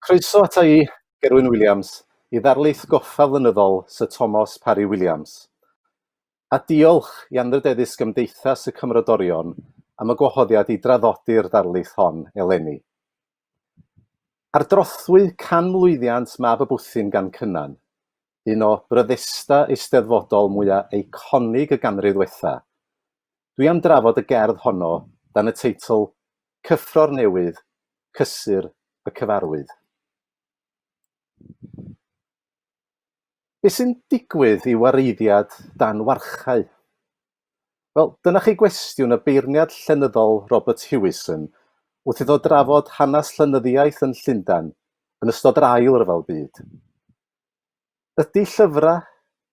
Croeso ata i, Gerwyn Wiliams, i ddarlith goffa flynyddol Sir Thomas Parry Williams. A diolch i Anrhydeddus Gymdeithas y Cymmrodorion am y gwahoddiad i draddodi'r darlith hon eleni. Ar drothwy canmlwyddiant Mab y Bwthyn gan Cynan, un o bryddesta eisteddfodol mwyaf eiconig y ganrif ddiwetha, dwi am drafod y gerdd honno dan y teitl Cyffro'r Newydd, Cysur y Cyfarwydd. Be sy'n digwydd i wareiddiad dan warchau? Wel, dyna chi gwestiwn y beirniad llenyddol Robert Hewison wrth iddo drafod hanes llenyddiaeth yn Llundain yn ystod yr ail ryfel byd. Ydy llyfrau,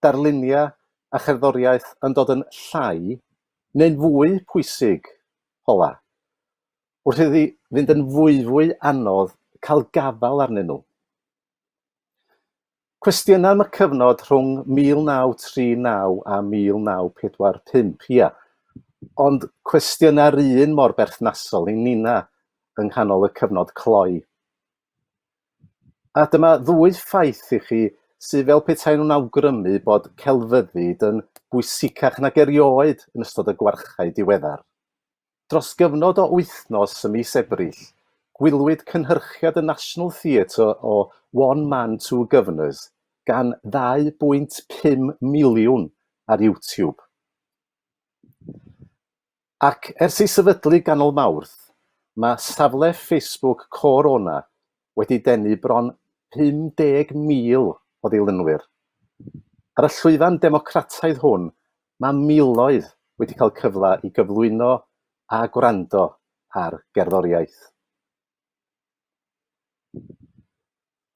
darluniau a cherddoriaeth yn dod yn llai neu'n fwy pwysig hola, wrth iddi fynd yn fwy anodd cael gafal arnyn nhw? Cwestiynau am y cyfnod rhwng 1939 a 1945, ia, ond cwestiynau'r un mor berthnasol i nina yng nghanol y cyfnod cloi. A dyma ddwy ffaith i chi sydd fel petai nhw'n awgrymu bod celfyddyd yn bwysicach nag erioed yn ystod y gwarchau diweddar. Dros gyfnod o wythnos ym mis Ebrill, gwylwyd cynhyrchiad y National Theatre o One Man, Two Governors gan 2.5 miliwn ar YouTube. Ac ers ei sefydlu ganol Mawrth, mae safle Facebook Corona wedi denu bron 50,000 o ddilynwyr. Ar y llwyfan democrataidd hwn, mae miloedd wedi cael cyfle i gyflwyno a gwrando ar gerddoriaeth.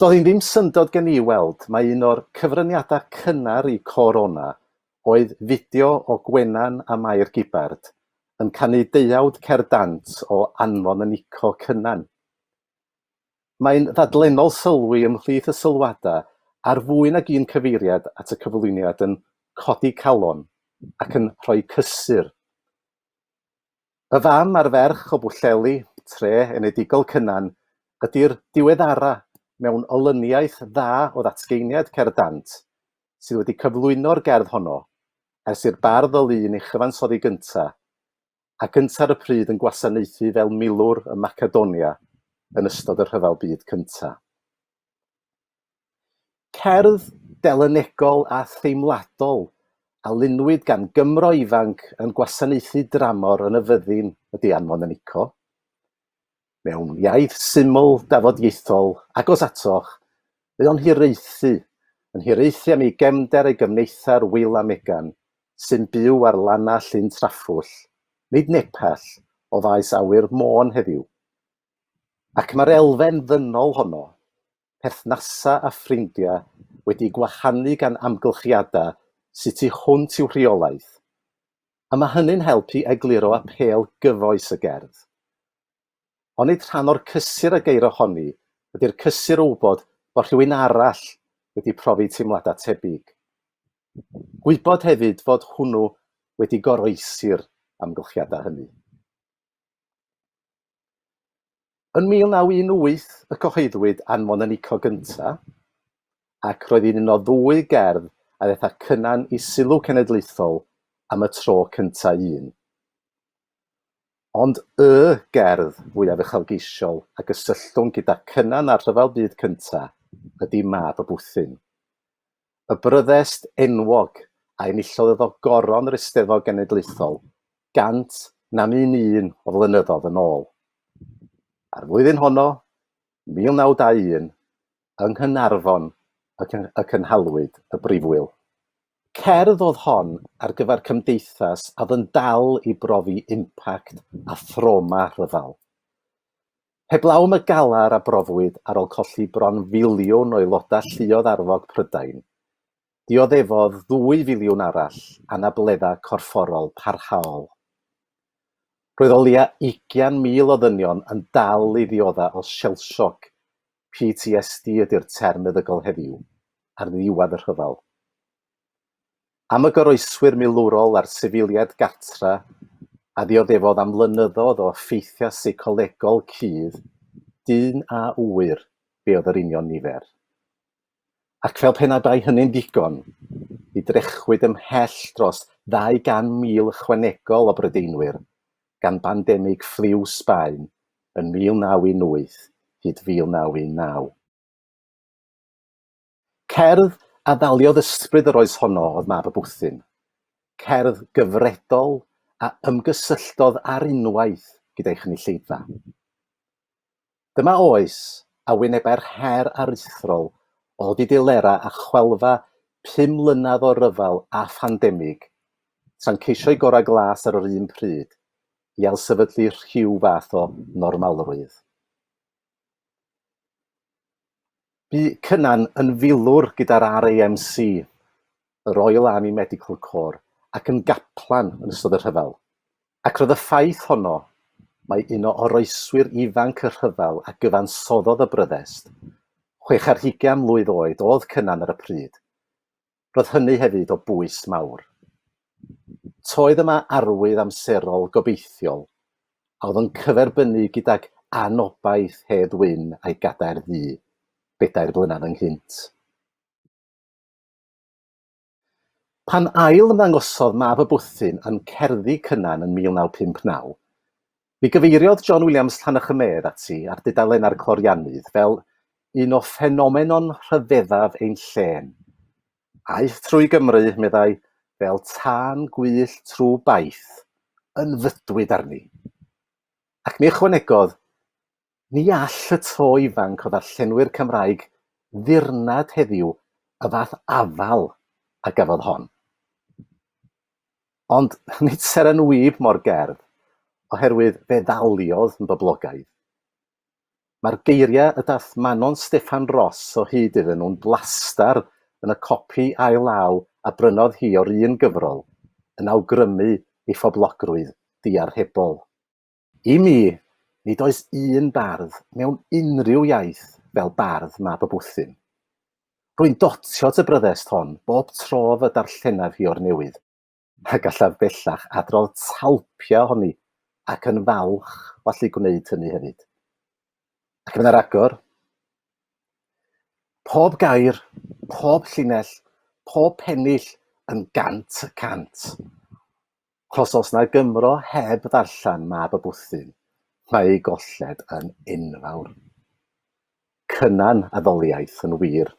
Doedd hi'n ddim syndod gen i weld mae un o'r cyfraniadau cynnar i Corona oedd fideo o Gwenan a Mair Gibard yn canu deuawd cerdant o anfon yn ico Cynan. Mae'n ddadlennol sylwi ymhlith y sylwadau ar fwy nag un cyfeiriad at y cyflwyniad yn codi calon ac yn rhoi cysur. Y fam a'r ferch o Bwlleli, tre enedigol Cynan, ydy'r diweddara mewn olyniaeth dda o ddatgeiniad cerdant sydd wedi cyflwyno'r gerdd honno ers i'r bardd o lun ei chyfansoddi gyntaf a gyntaf ar y pryd yn gwasanaethu fel milwr y Macedonia yn ystod y Rhyfel Byd Cyntaf. Cerdd delenegol a theimladol a lunwyd gan Gymro ifanc yn gwasanaethu dramor yn y fyddin ydy anfon yn ico. Mewn iaith syml dafodieithol agos atoch, fe o'n hiraethu am ei gemder ei gymneithar Wil a Megan, sy'n byw ar lana Llyn Traffwll, nid nepell o faes awyr Môn heddiw. Ac mae'r elfen ddynol honno, perthnasa a ffrindiau wedi gwahanu gan amgylchiadau sut i hwnt i'w rheolaeth, a mae hynny'n helpu egluro apêl gyfoes y gerdd. Onid rhan o'r cysur y geir ohoni ydy'r cysur o wybod bod rhywun arall wedi profi teimladau tebyg. Gwybod hefyd fod hwnnw wedi goroesi'r amgylchiadau hynny. Yn 1918 y cyhoeddwyd anfon yn ico gyntaf, ac roedd hi'n un o ddwy gerdd a ddaeth Cynan i sylw cenedlaethol am y tro cyntaf un. Ond y gerdd fwyaf uchelgeisiol a gysylltwn gyda Cynan a'r Rhyfel Byd Cyntaf ydy Mab y Bwthyn. Y bryddest enwog a enillodd iddo goron yr Eisteddfod Genedlaethol 101 o flynyddoedd yn ôl. Ar flwyddyn honno, 1921, yng Nghaernarfon y cynhalwyd y brifwyl. Cerdd oedd hon ar gyfer Cymdeithas a oedd yn dal i brofi impact a throma rhyfel. Heblaw am y galar a brofwyd ar ôl colli bron filiwn o aelodau lluodd arfog Prydain, dioddefodd 2 filiwn arall anableddau corfforol parhaol. Roedd o leia 20,000 o ddynion yn dal i ddioddau o shell-shock, PTSD ydy'r term meddygol heddiw, ar ddiwedd y rhyfel. Am y goroeswyr milwrol a'r sifiliad gartra a ddioddefodd am flynyddoedd o effeithiau seicolegol cudd, dyn a wyr be oedd yr union nifer. Ac fel pe na bai hynny'n digon, i drechwyd ymhell dros 200,000 ychwanegol o Brydeinwyr gan bandemig ffliw Sbaen yn 1918 hyd 1919. Cerdd a ddaliodd ysbryd yr oes honno oedd Mab y Bwthyn, cerdd gyfredol a ymgysylltodd ar unwaith gyda'u chynulleidfa. Dyma oes a wynebau'r her aruthrol o ddidilera a chwelfa 5 mlynedd o ryfel a phandemig, tra'n ceisio i gorau glas ar yr un pryd, i alsefydlu rhyw fath o normalrwydd. Bu Cynan yn filwr gyda'r RAMC, y Royal Army Medical Corps, ac yn gaplan yn ystod y rhyfel. Ac roedd y ffaith honno, mae un o oroeswyr ifanc y rhyfel a gyfansoddodd y Bryddest, 60 mlwydd oed oedd Cynan ar y pryd. Roedd hynny hefyd o bwys mawr. Toedd yma arwydd amserol gobeithiol, a oedd yn cyferbynnu gydag anobaith Hedd Wyn a'i gadair ddu, 4 blynedd ynghynt. Pan ail ymddangosodd Mab y Bwthyn yn cerddi Cynan yn 1959, mi gyfeiriodd Gerwyn Wiliams Llanachymedd ati ar dudalena'r clorianydd fel un o ffenomenon rhyfeddaf ein llen. Aeth trwy Gymru, meddai, fel tân gwyllt trw baith, yn fydwyd arni. Ac mi ychwanegodd, ni all y to ifanc o ddarllenwyr Cymraeg ddirnad heddiw y fath afal a gafodd hon. Ond nid seren wyb mor gerdd, oherwydd feddaliodd yn boblogaidd. Mae'r geiriau y dath Manon Steffan Ross o hyd iddyn nhw'n blastar yn y copi ail-law a brynodd hi o'r un gyfrol yn awgrymu ei phoblogrwydd diarhebol. I mi, nid oes un bardd mewn unrhyw iaith fel bardd Mab y Bwthyn. Rwy'n dotio at y Bryddest hon bob tro fy darllenaf hi o'r Newydd, a gallaf bellach adrodd talpia honni ac yn falch o allu gwneud hynny hefyd. Ac yn yr agor, pob gair, pob llinell, pob pennill yn 100%. Os oes na Gymro heb ddarllen Mab y Bwthyn, mae ei golled yn enfawr. Cynan a ddoliaeth yn wir.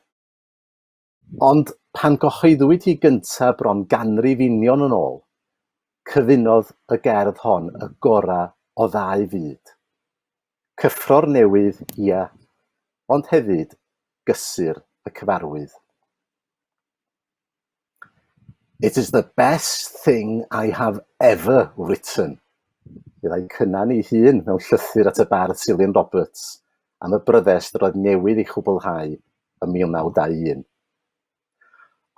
Ond pan gyhoeddwyd hi gyntaf bron ganrif union yn ôl, cyfunodd y gerdd hon y gorau o ddau fyd. Cyffro'r Newydd, ia, ond hefyd Cysur y Cyfarwydd. It is the best thing I have ever written. Byddai Cynan ei hun mewn llythyr at y bardd Cillian Roberts am y Bryddest roedd newydd ei chwblhau ym 1921.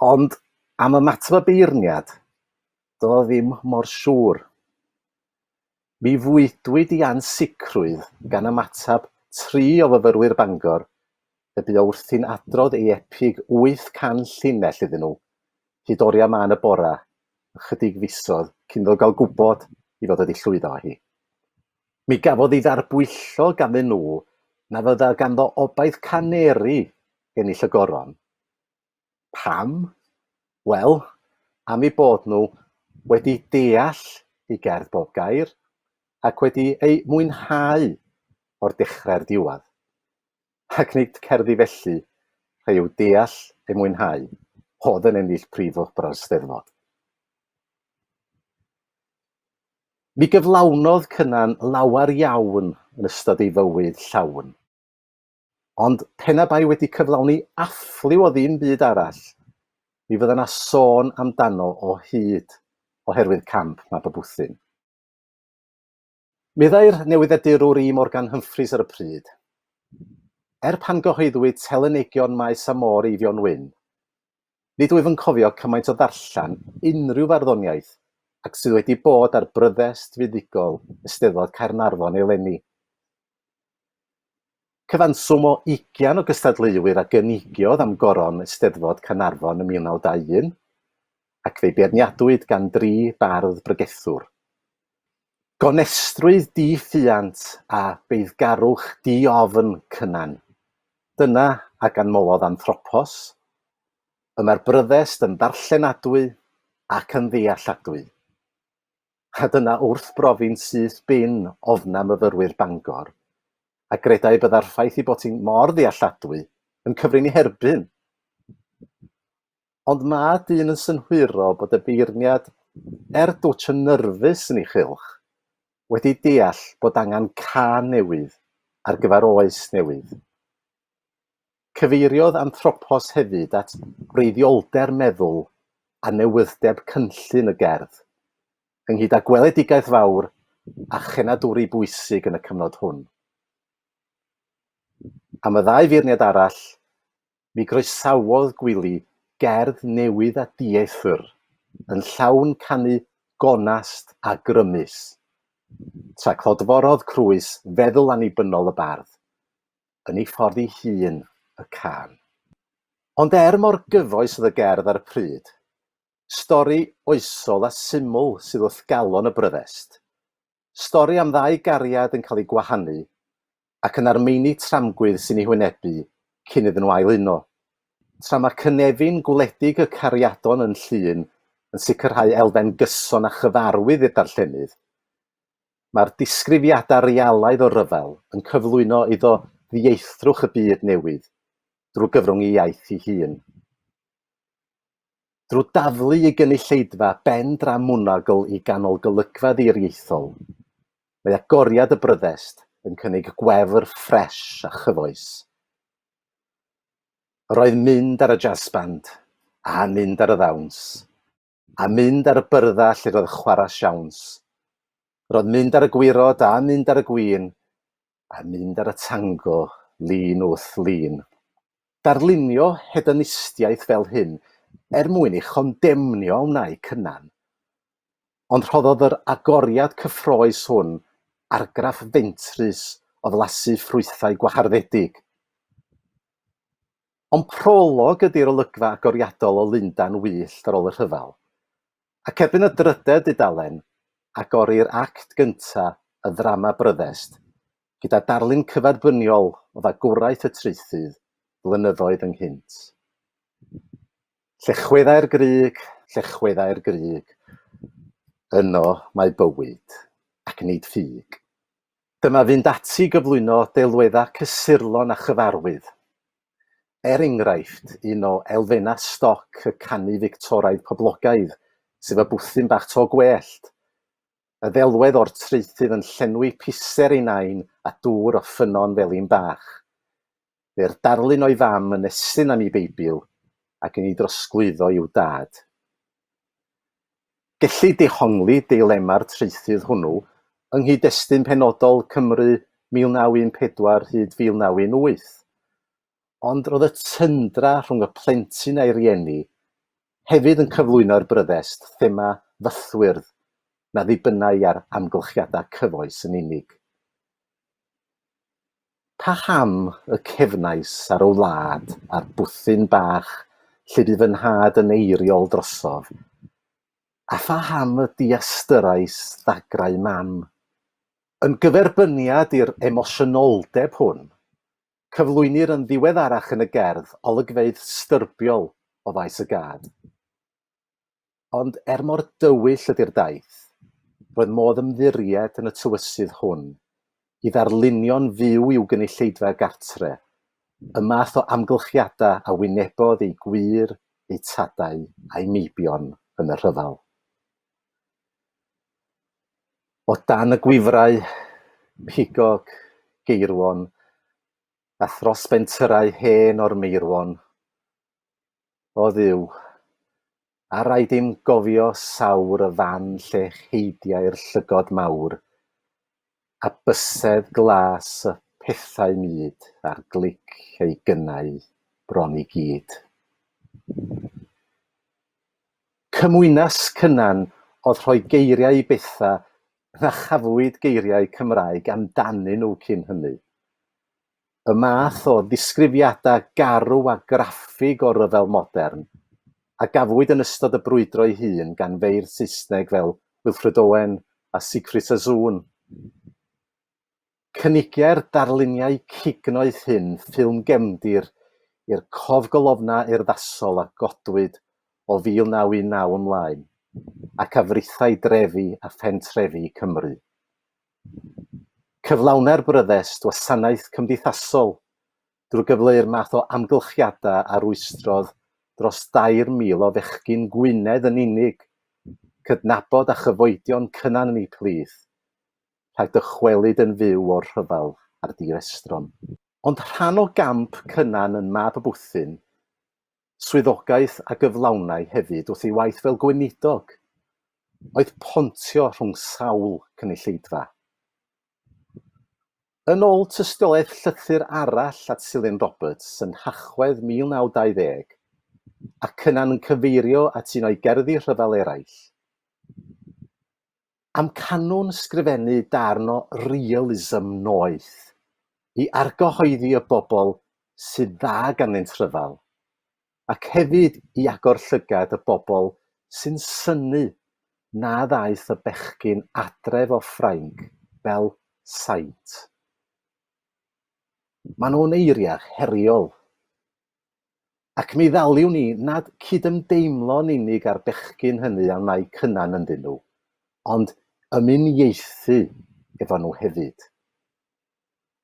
Ond am ymateb y beirniad, doedd ddim mor siŵr. Mi fwydwyd i ansicrwydd gan ymatab 3 o fyfyrwyr Bangor y bu o wrthi'n adrodd ei epig 800 llinell iddyn nhw, hyd oria man y bora, ychydig fisoedd cyn iddo gael gwybod i fod wedi llwyddo hi. Mi gafodd ei ddarbwyllo ganddyn nhw na fydda ganddo obaith caneri ennill y goron. Pam? Wel, am ei bod nhw wedi deall ei gerdd bob gair ac wedi ei mwynhau o'r dechrau'r diwedd. Ac nid cerddi felly, rhai i'w deall ei mwynhau, oedd yn ennill prif obra'r Steddfod. Mi gyflawnodd Cynan lawer iawn yn ystod ei fywyd llawn. Ond pena bai wedi cyflawni affliw o ddim byd arall, mi fydda na sôn amdano o hyd oherwydd camp Mab y Bwthyn. Meddai'r newyddiadurwr I. Morgan Humphreys ar y pryd, pan gyhoeddwyd telenegion maes a môr Eifion Wyn, nid wyf yn cofio cymaint o ddarllen unrhyw farddoniaeth ac sydd wedi bod ar Bryddest Fuddigol Eisteddfod Caernarfon eleni. Cyfanswm o 20 o gystadleuwyr a gynigiodd am goron Eisteddfod Caernarfon ym 1921 ac fe'i beirniadwyd gan 3 bardd bregethwr. Gonestrwydd di-ffiant a beiddgarwch di-ofn Cynan. Dyna a ganmolodd anthropos, y mae'r bryddest yn ddarllenadwy ac yn ddealladwy. A dyna wrth brofi'n syth bin ofna myfyrwyr Bangor, a gredai bydda'r ffaith ei bod hi'n mor ddealladwy yn cyfrin i herbyn. Ond mae dyn yn synhwyro bod y beirniad, dwtch yn nyrfus yn ei chylch, wedi deall bod angen can newydd ar gyfer oes newydd. Cyfeiriodd anthropos hefyd at wreiddioldeb meddwl a newyddeb cynllun y gerdd, ynghyd â gweledigaeth fawr a chenadwri bwysig yn y cyfnod hwn. Am y ddau feirniad arall, mi groesawodd gwylio gerdd newydd a dieithr, yn llawn canu gonast a grymus, tra clodforodd crwys feddwl annibynnol y bardd, yn ei ffordd ei hun y can. Ond mor gyfoes oedd y gerdd ar y pryd, stori oesol a syml sydd wrth galon y bryddest, stori am ddau gariad yn cael ei gwahanu, ac yn armeini tramgwydd sy'n ei wynebu cyn iddyn nhw ailuno. Tra mae cynefin gwledig y cariadon yn llun yn sicrhau elfen gyson a chyfarwydd i'r darllenydd, mae'r disgrifiadau realaidd o ryfel yn cyflwyno iddo ddieithrwch y byd newydd drwy gyfrwng ei iaith ei hun. Drwy daflu ei gynulleidfa ben dramwnagl i ganol golygfa ddiriaethol, mae agoriad y bryddest yn cynnig gwefr ffres a chyfoes. Roedd mynd ar y jazz band, a mynd ar y ddawns, a mynd ar y byrddau lle roedd chwarae siawns. Roedd mynd ar y gwirod a mynd ar y gwin, a mynd ar y tango lun wrth lun. Darlunio hedonistiaeth fel hyn mwyn ei chondemnio wna'i Cynan, ond rhoddodd yr agoriad cyffroes hwn argraff fentrus o ddlasu ffrwythau gwaharddiedig. Ond prolog ydy'r olygfa agoriadol o Lundan wyllt ar ôl y rhyfel, ac erbyn y drydedd dudalen, agorir act gyntaf y ddrama bryddest, gyda darlun cyferbyniol o ddagwraeth y traethydd blynyddoedd ynghynt. Llechweddau'r gryg, yno mae bywyd, ac nid ffug. Dyma fynd ati gyflwyno delweddau cysurlon a chyfarwydd. Enghraifft, un o elfennau stoc y canu Fictoraidd poblogaidd, sef y bwthyn bach to gwellt. Y ddelwedd o'r traethydd yn llenwi puser ei nain a dŵr o ffynon felin bach. Fe'r darlun o'i fam yn estyn am ei Beibil ac yn ei drosglwyddo i'w dad. Gellir dehongli deilema'r traethydd hwnnw yng nghyd-destun penodol Cymru 1914 hyd 1918. Ond roedd y tyndra rhwng y plentyn a'i rieni hefyd yn cyflwyno'r bryddest thema fythwyrdd na ddibynnau ar amgylchiadau cyfoes yn unig. Pa ham y cefnais ar y wlad a'r bwthyn bach lle bydd fy nhad yn eiriol drosof, a pha ham y diastyrais ddagrau mam. Yn gyferbyniad i'r emosiynoldeb hwn, cyflwynir yn ddiweddarach yn y gerdd olygfeydd styrbiol o faes y gad. Ond mor dywyll ydy'r daith, roedd modd ymddiried yn y tywysydd hwn i ddarlunio'n fyw i'w gynulleidfa gartre, y math o amgylchiadau a wynebodd ei gwir, ei tadau a'i meibion yn y rhyfel. O dan y gwifrau, pigog, geirwon, a thros bentyrau hen o'r meirwon. O Dduw, a rhaid i'm gofio sawr y fan lle heidiau'r llygod mawr, a bysedd glas y pethau myd a'r glic ei gynnau bron i gyd. Cymwynas Cynan oedd rhoi geiriau i bethau na chafwyd geiriau Cymraeg amdanyn nhw cyn hynny. Y math o ddisgrifiadau garw a graffig o ryfel modern, a gafwyd yn ystod y brwydro ei hun gan feirdd Saesneg fel Wilfred Owen a Siegfried Sassoon. Cynigiau'r darluniau cignoeth hyn ffilm gefndir i'r cofgolofna urddasol a godwyd o 1919 ymlaen, ac a frithau drefi a phentrefi Cymru. Cyflawner Bryddest wasanaeth cymdeithasol drwy gyfleu'r math o amgylchiadau a rwystrodd dros 2,000 o fechgyn Gwynedd yn unig, cydnabod a chyfoedion Cynan yn ei plith, rhag dychwelyd yn fyw o'r rhyfel a'r direstron. Ond rhan o gamp Cynan yn Mab y Bwthyn, swyddogaeth a gyflawnau hefyd wrth ei waith fel gweinidog, oedd pontio rhwng sawl cynulleidfa. Yn ôl tystiolaeth llythyr arall at Cilyn Roberts yn Nhachwedd 1920, ac Cynan yn cyfeirio at un o'i gerddi rhyfel eraill, am canwn sgrifennu darn o realism noeth, i argyhoeddi y bobl sydd dda ganddynt rhyfel, ac hefyd i agor llygad y bobl sy'n synnu na ddaeth y bechgyn adref o Ffrainc fel saint. Maen nhw'n eiriau heriol. Ac mi ddaliwn ni nad cydymdeimlo'n unig ar bechgyn hynny a mae Cynan ynddyn nhw, ond ymuniaethu efo nhw hefyd.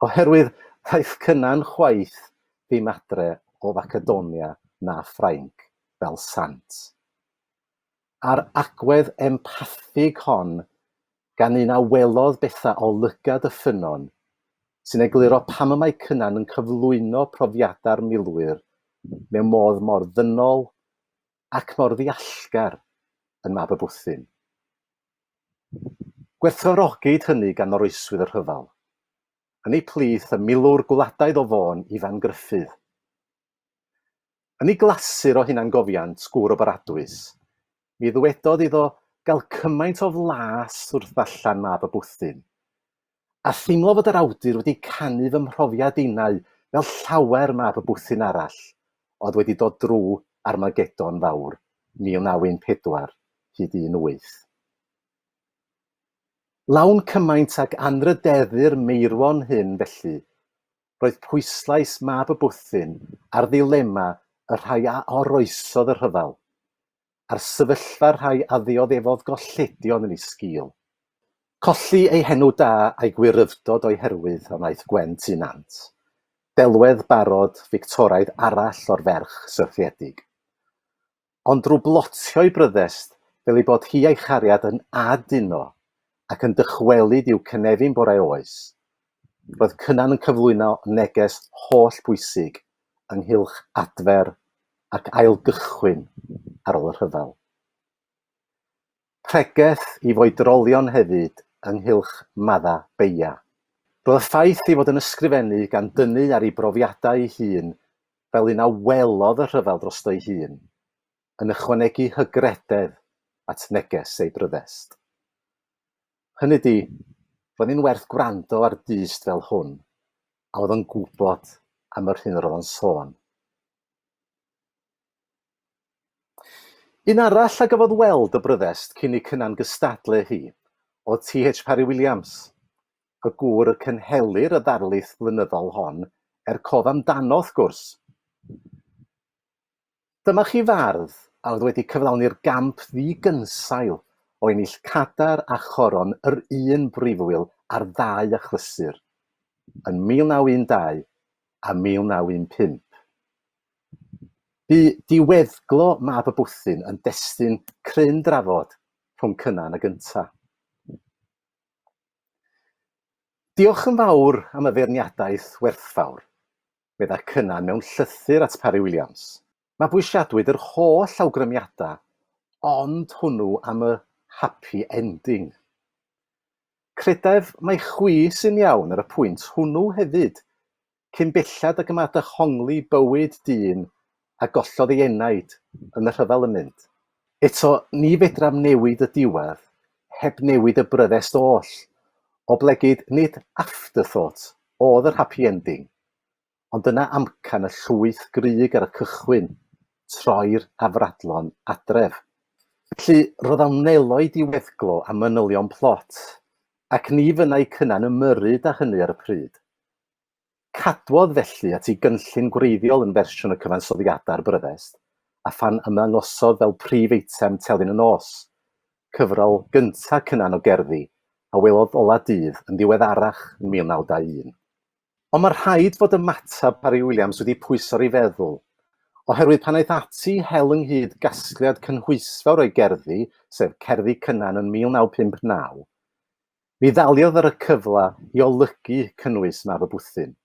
Oherwydd ddaeth Cynan chwaith ddim adre o Facedonia na Ffrainc fel sant. A'r agwedd empathig hon gan un a welodd bethau o lygad y ffynon, sy'n egluro pam y mae Cynan yn cyflwyno profiadau'r milwyr mewn modd mor ddynol ac mor ddiallgar yn Mab y Bwthyn. Gwerthfawrogid hynny gan oroeswydd y rhyfel. Yn ei plith y milwr gwladaidd o Fôn Ifan Gruffydd. Yn ei glasur o hunangofiant Gŵr o Baradwys, mi ddwedodd iddo gael cymaint o flas wrth ddarllen Mab y Bwthyn, a theimlo fod yr awdur wedi canu fy mhrofiad unau fel llawer Mab y Bwthyn arall oedd wedi dod drwy Armageddon fawr 1914 hyd 18. Lawn cymaint ag anrhyddeddu'r meirwon hyn felly, roedd pwyslais Mab y Bwthyn ar ddilema y rhai a oroesodd y rhyfel, a'r sefyllfa rhai a ddioddefodd golledion yn ei sgil. Colli ei henw da a'i gwiryfdod o'i herwydd a wnaeth Gwent i nant. Delwedd barod Fictoraidd arall o'r ferch syrthiedig. Ond drwy blotio'i Bryddest fel ei bod hi a'i chariad yn aduno ac yn dychwelyd i'w cynefin bore oes, roedd Cynan yn cyflwyno neges holl bwysig ynghylch adfer ac ailgychwyn ar ôl y rhyfel. Pregeth i foedrolion hefyd ynghylch madda beia. Roedd y ffaith ei fod yn ysgrifennu gan dynnu ar ei brofiadau ei hun fel un a welodd y rhyfel drosto ei hun, yn ychwanegu hygrededd at neges ei Bryddest. Hynny di, roedd hi'n werth gwrando ar dyst fel hwn, a oedd yn gwybod am yr hyn roedd yn sôn. Un arall a gafodd weld y Bryddest cyn i Cynan gystadlu hi oedd T.H. Parry Williams, y gŵr y cynhelir y Darlith blynyddol hon cof amdano wrth gwrs. Dyma chi fardd a oedd wedi cyflawni'r gamp ddigynsail o ennill cadar a choron yr un brifwyl ar 2 achlysur yn 1912 a 1915. Bu diweddglo Mab y Bwthyn yn destun cryn drafod rhwng Cynan a gynta. Diolch yn fawr am y feirniadaeth werthfawr, fedda Cynan mewn llythyr at Parry Williams. Mabwysiadwyd yr holl awgrymiadau, ond hwnnw am y happy ending. Credaf mai chwi sy'n iawn ar y pwynt hwnnw hefyd, cyn bellad ac yma dychongli bywyd dyn a gollodd ei enaid yn y rhyfel yn mynd. Eto, ni fedram newid y diwedd heb newid y Bryddest oll, o blegyd nid afterthought oedd yr happy ending, ond yna amcan y llwyth gryg ar y cychwyn, troi'r afradlon adref. Felly roedd amneloedd diweddglo a manylion plot, ac ni fynnai Cynan ymyrryd â hynny ar y pryd. Cadwodd felly at ei gynllun gwreiddiol yn fersiwn y cyfansoddiadau'r Bryddest, a phan ymddangosodd fel prif eitem Telyn y Nos, cyfrol gyntaf Cynan o gerddi, a welodd ola dydd yn ddiweddarach yn 1921. Ond mae rhaid fod ymatab Mab y Wiliams wedi pwyso'r ei feddwl, oherwydd pan aeth ati hel ynghyd gasgliad cynhwysfawr o'i gerddi, sef Cerddi Cynan yn 1959, mi ddaliodd ar y cyfle i olygu cynnwys Mab y Bwthyn.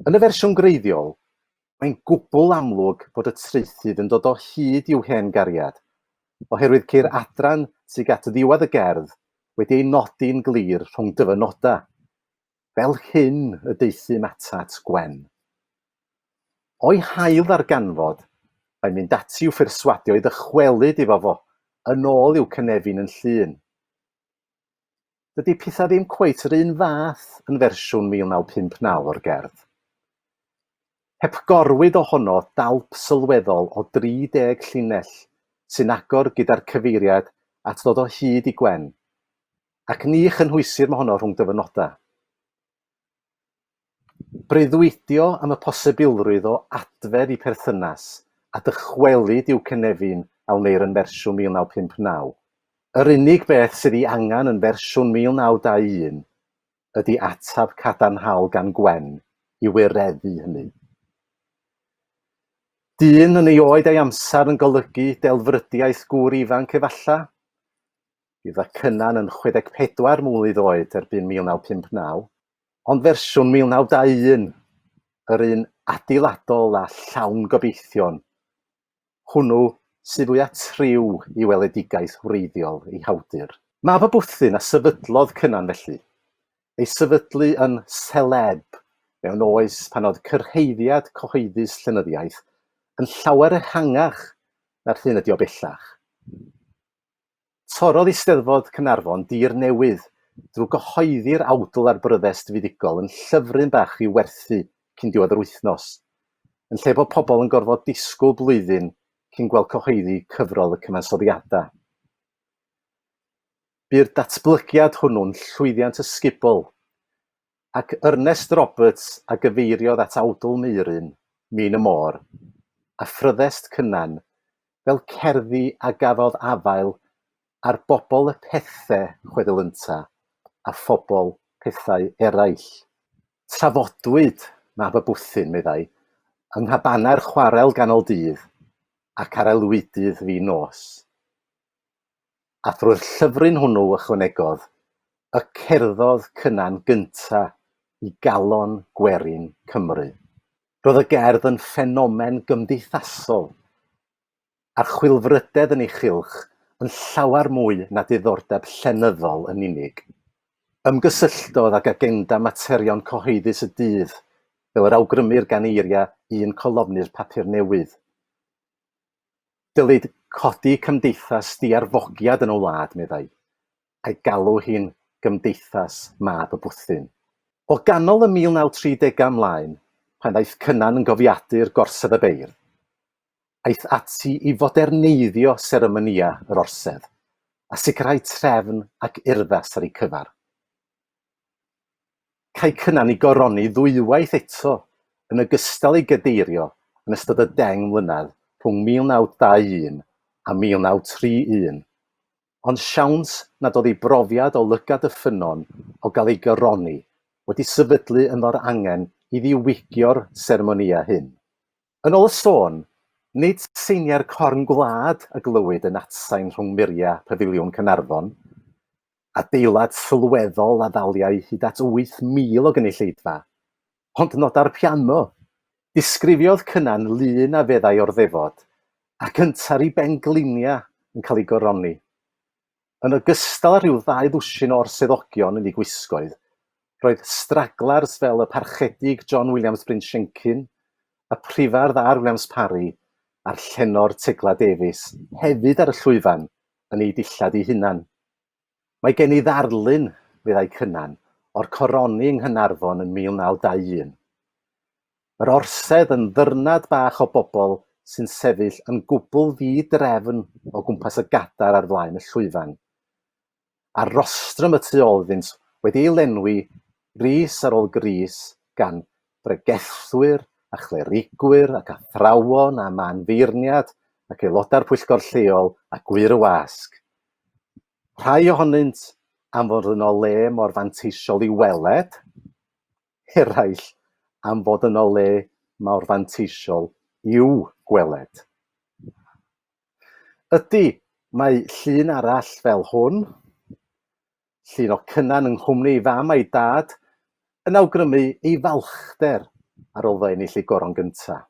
Yn y fersiwn greiddiol, mae'n gwbl amlwg bod y traethydd yn dod o hyd i'w hen gariad, oherwydd ceir adran sydd at ddiwedd y gerdd wedi ei nodi'n glir rhwng dyfynodau, fel hyn y deithu matat Gwen. O'i hael ddarganfod, mae'n mynd ati i'w pherswadio i ddychwelyd iddo fo, yn ôl i'w cynefin yn llun. Dydy pethau ddim cweit yr un fath yn fersiwn 1959 o'r gerdd. Heb gorwyd ohono dalp sylweddol o 30 llinell sy'n agor gyda'r cyfeiriad at ddod o hyd i Gwen, ac ni chynhwysir mae honno rhwng dyfynodau. Breuddwydio am y posibilrwydd o adfer i perthynas a dychwelyd i'w cynefin a wneir yn fersiwn 1959. Yr unig beth sydd ei angen yn fersiwn 1921 ydy atab cadarnhaol gan Gwen i wireddu hynny. Dyn yn ei oed a'i amser yn golygu delfrydiaeth gŵr ifanc efalla. Bydd y Cynan yn 64 mlwydd oed erbyn 1959, ond fersiwn 1921, yr un adeiladol a llawn gobeithion. Hwnnw sydd fwy a triw i weledigaeth wreiddiol ei hawdur. Mab y Bwthyn a sefydlodd Cynan felly, ei sefydlu yn seleb mewn oes pan oedd cyrheiddiad cyhoeddus llenyddiaeth yn llawer ehangach na'r hyn ydi o bellach. Torodd Eisteddfod Caernarfon dir Newydd drwy gyhoeddi'r awdl ar Bryddest Fuddugol yn llyfryn bach i werthu cyn diwedd yr wythnos, yn lle bod pobl yn gorfod disgwyl blwyddyn cyn gweld cyhoeddi cyfrol y cyfansoddiadau. By'r datblygiad hwnnw'n llwyddiant ysgubol, ac Ernest Roberts a gyfeiriodd at awdl Meiryn, Min y Môr, a Phryddest Cynan fel cerddi a gafodd afael ar bobl y pethau chwedlynta a phobl pethau eraill. Trafodwyd Mab y Bwthyn, meddai, yng nghabanau'r chwarel ganol dydd ac ar elwydydd fi nos. A drwy'r llyfryn hwnnw ychwanegodd, y cerddodd Cynan gynta i galon gwerin Cymru. Roedd y gerdd yn ffenomen gymdeithasol, a'r chwilfrydedd yn ei chylch yn llawer mwy na diddordeb llenyddol yn unig. Ymgysylltodd ag agenda materion cyhoeddus y dydd, fel yr awgrymir gan eiriau un colofni'r papur newydd. Dylid codi cymdeithas diarfogiad yn y wlad, meddai, a'i galw hi'n Gymdeithas Mab y Bwthyn. O ganol y 1930 ymlaen, pan ddaeth Cynan yn gofiadu'r gorsedd y beirdd, aeth ati i foderneiddio seremonia yr orsedd, a sicrhau trefn ac urddas ar ei cyfar. Cai Cynan i goroni ddwywaith eto yn ogystal ei gadeirio yn ystod y 10 mlynedd rhwng 1921 a 1931, ond siawns nad oedd ei brofiad o lygad y ffynon o gael ei goroni wedi sefydlu yn o'r angen i ddiwygio'r seremonia hyn. Yn ôl y sôn, nid seiniau'r corn gwlad y glywyd yn atsain rhwng muria Pafiliwn Caernarfon, adeilad sylweddol a ddaliau hyd at 8,000 o gynulleidfa, ond nodau'r piano. Disgrifiodd Cynan lun a feddai o'r ddefod, ac yntar i benglinia yn cael ei goroni. Yn ogystal â rhyw 2 ddwsin o orsyddogion yn ei gwisgoedd, roedd straglars fel y parchedig John Williams Bryn Siencyn, y prifardd Ar Williams Parry a'r llenor Tegla Davies hefyd ar y llwyfan yn ei dillad ei hunan. Mae gen i ddarlun, feddai Cynan, o'r coroni yng Nghaernarfon yn 1921. Yr orsedd yn ddyrnad bach o bobl sy'n sefyll yn gwbl ddi-drefn o gwmpas y gadar ar flaen y llwyfan. a rostrum y tu olddynt wedi ei lenwi gris ar ôl gris gan bregethwyr a chlerigwyr ac athrawon a manfeirniad ac aelodau'r pwyllgor lleol a gwir y wasg. Rhai ohonynt am fod yn o le mor fanteisiol i weled, eraill am fod yn o le mor fanteisiol i'w gweled. Ydy, mae llun arall fel hwn, llun o Cynan yng nghwmni ei fam a'i dad, yn awgrymu ei falchder ar ôl ennill ei goron gyntaf.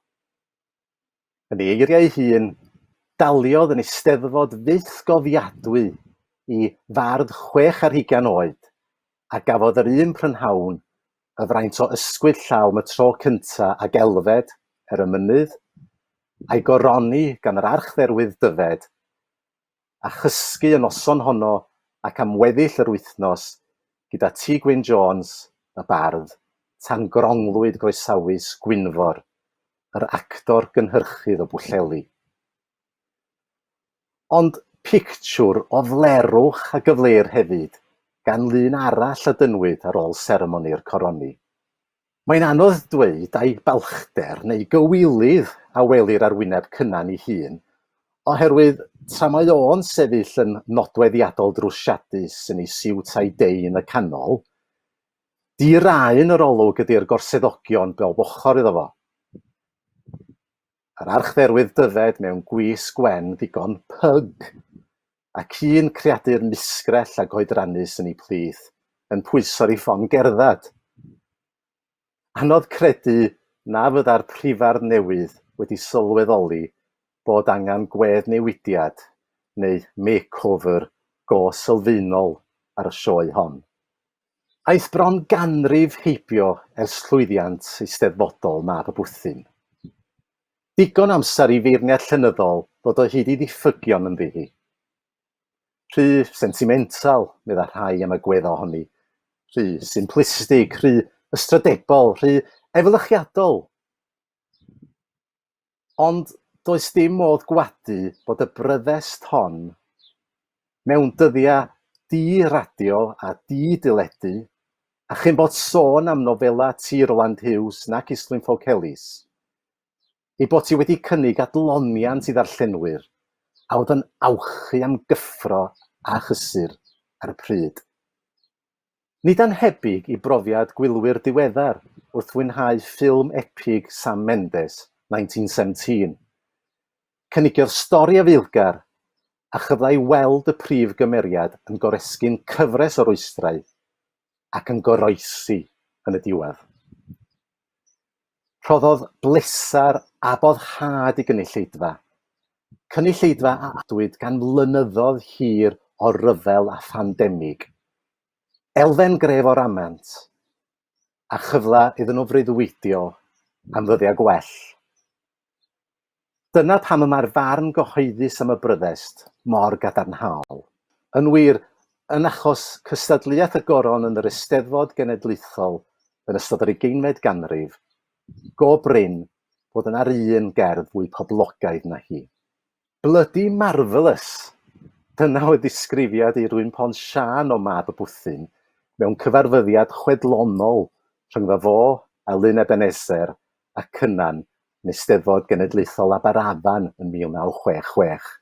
Yn ei eiriau ei hun, daliodd yn eisteddfod fyth gofiadwy i fardd 26 oed a gafodd yr un prynhawn y fraint o ysgwyd llaw am y tro cyntaf ag elfed y mynydd, a'i goroni gan yr archdderwydd dyfed, a chysgu y noson honno ac am weddill yr wythnos gyda T. Gwyn Jones, y bardd, tan gronglwyd groesawus Gwynfor, yr actor gynhyrchydd o Bwllheli. Ond pictiwr o flerwch a gyfleir hefyd, gan lun arall y dynwyd ar ôl seremoni'r coroni. Mae'n anodd dweud ai balchder neu gywilydd a welir ar wyneb Cynan ei hun, oherwydd tra mae o'n sefyll yn nodweddiadol drwsiadus yn ei siwt a'i dei yn y canol, di-raen yr olwg ydy'r gorseddogion bob ochr iddo fo. Yr archdderwydd dyfed mewn gwys gwen ddigon pyg, ac un creadur misgrell a goedrannus yn ei plith, yn pwyso'r ei ffon gerddad. Anodd credu na fydda'r prifardd newydd wedi sylweddoli bod angen gweddnewidiad neu makeover go sylfaenol ar y sioe hon. Aeth bron ganrif heibio ers llwyddiant eisteddfodol Mab y Bwthyn. Digon amser i feirniad llenyddol ddod o hyd i ddiffygion yn ddihi. Rhy sentimental, medda rhai am y gweddo ohoni, rhy simplistig, rhy ystradebol, rhy efelychiadol. Ond does dim modd gwadu bod y bryddest hon, mewn dyddiau di-radio a di-diledu, a chyn bod sôn am nofela T. Rowland Hughes nac Islwyn Ffog Helys, ei bod ti wedi cynnig adloniant i ddarllenwyr, a oedd yn awchu am gyffro a chysur ar y pryd. Nid anhebyg i brofiad gwylwyr diweddar wrth fwynhau ffilm epig Sam Mendes, 1917. Cynigiodd stori a filgar a chyflai weld y prif gymeriad yn goresgyn cyfres o rwystrau ac yn goroesi yn y diwedd. Rhoddodd blesar a boddhad i gynulleidfa. Cynulleidfa a adwyd gan flynyddoedd hir o ryfel a phandemig. Elfen gref o'r amant a chyfla iddyn nhw freuddwydio am ddyddiau gwell. Dyna pam y mae'r farn gyhoeddus am y bryddest mor gadarnhaol. Yn wir, yn achos cystadleuaeth y goron yn yr Eisteddfod Genedlaethol yn ystod yr 20fed ganrif, go brin bod yna'r un gerdd fwy poblogaidd na hi. Bloody marvellous! Dyna oedd disgrifiad i rywun Pont Siân o Mab y Bwthyn mewn cyfarfyddiad chwedlonol rhyngddo fo a Lyn Ebenezer a Cynan yn Eisteddfod Genedlaethol Aberafan yn 1966.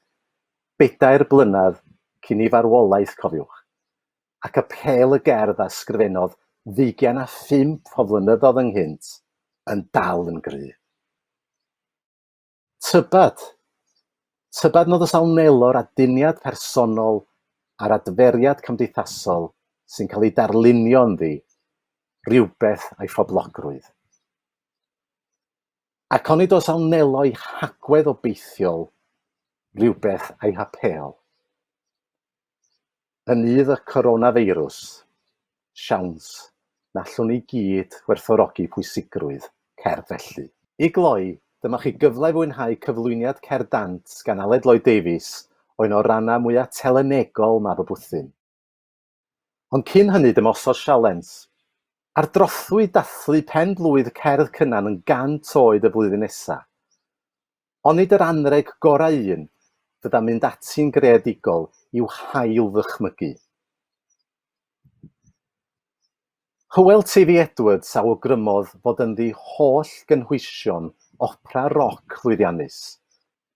4 blynedd cyn ei farwolaeth, cofiwch, ac apel y gerdd a sgrifennodd 25 o flynyddoedd ynghynt yn dal yn gry. Tybad nad oes awnelor aduniad personol a'r adferiad cymdeithasol sy'n cael ei darlunio ynddi, rhywbeth a'i phoblogrwydd. Ac onid oes awnelo i hagwedd obeithiol, rhywbeth a'i hapel. Yn udd y coronavirus, siawns, na allwn ni gyd werthfawrogi pwysigrwydd cerdd felly. I gloi, dyma chi gyfle i fwynhau cyflwyniad cerdd dant gan Aled Lloyd Davies o un o rannau mwyaf telenegol Mab y Bwthyn. Ond cyn hynny dymosod sialens. Ar drothwy dathlu pen blwydd cerdd Cynan yn 100 oed y blwyddyn nesaf. Onid yr anreg gorau un, fydda mynd ati'n greadigol i'w hail ddychmygu. Hywel TV Edwards awgrymodd fod ynddi holl gynhwysion opera roc llwyddiannus.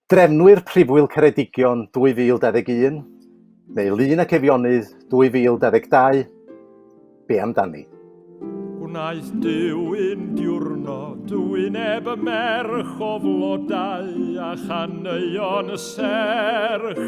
Drefnwyr Prifwyl Ceredigion 2021, neu Lun ac Efionydd 2022, be amdani? Gwnaeth Duw'n diwrnod, wyneb y merch o flodau a chaneuon serch,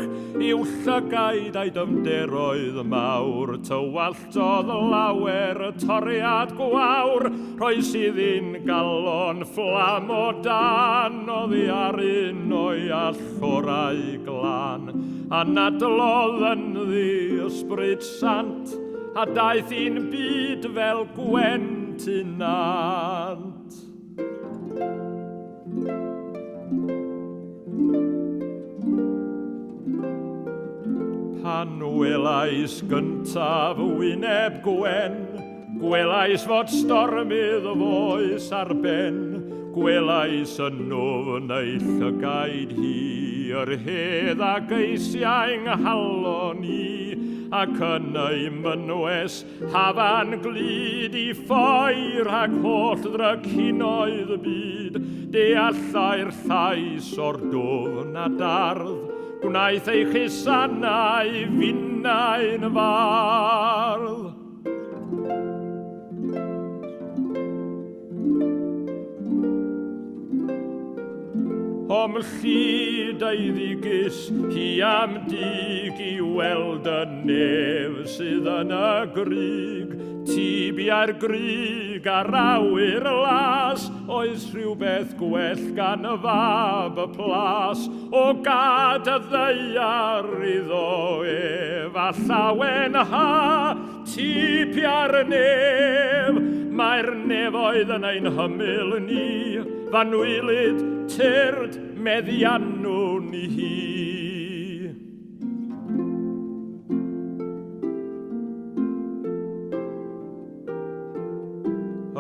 i'w llygaid a'i dyfnderoedd mawr, tywaltodd lawer y toriad gwawr, rhoi sydd i'n galon fflam o dan, oddi ar un o'i allorau glan, a nadlodd yn ddi ysbryd sant, a daeth i'n byd fel gwentinant. Pan welais gyntaf wyneb gwen, gwelais fod stormydd foes ar ben, gwelais yn ofn ei llygaid hi, yr hedd a geisiau'n halon i, ac yn ei mynwes hafan glid i ffoir ac holl ddrycinoedd y byd, deallai'r llais o'r dofn a dardd, gwnaeth ei chusannau finnau'n fardd. Om llyd ei ddigys, hi am dig i weld y nef sydd yn y gryg. Tibiau'r gryg ar awyr las, oes rhywbeth gwell gan y fab y plas. O gad y ddeiar iddo ef, a llawen ha, tibiau'r nef. Mae'r nefoedd yn ein hymyl ni, fanwylid tyrd meddiannw ni hi.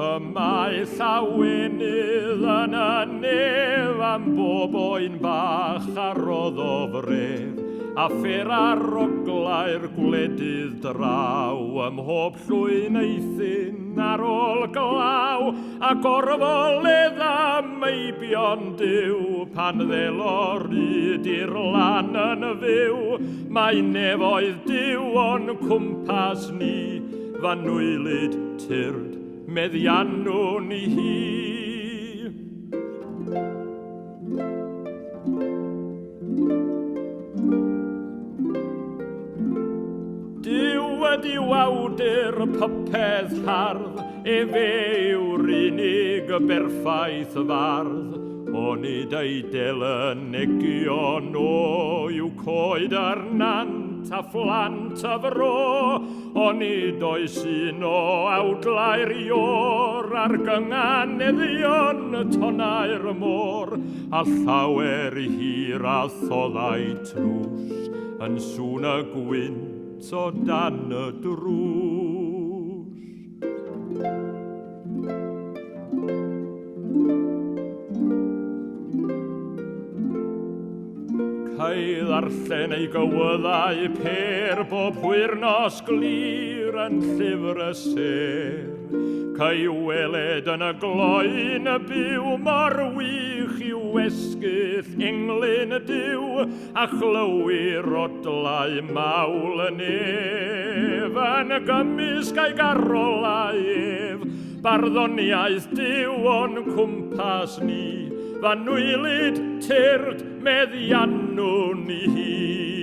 Y mae llawenydd yn y nef am bob oen bach a rodd o fref, a ffer ar oglau'r gwledydd draw, ym mhob llwyn eithin ar ôl glaw, a gorfoledd am eibion Duw, pan ddeloryd i'r lan yn fyw, mae nefoedd Duw o'n cwmpas ni, fanwylid tyrd meddiannw ni hi. Wedi wawdur popeth hardd, fe yw'r unig berffaith fardd. Onid ei delynegion o yw coed ar nant a phlant a fro. Onid oes un o awdlau'r ior ar gynganeddion tonau'r môr, a llawer hir a thoddau trws yn sŵn y gwynt o dan y drws. Cai ddarllen ei gywyddau per bob hwyrnos glir yn llyfr y ser. Cai weled yn y gloen y byw mor wych i'w esgyll englyn y Duw, a chlywir odlau mawl y nef yn gymysg a'i garolau ef. Barddoniaeth Duw o'n cwmpas ni, fanwylid tyrd meddiannw ni hi.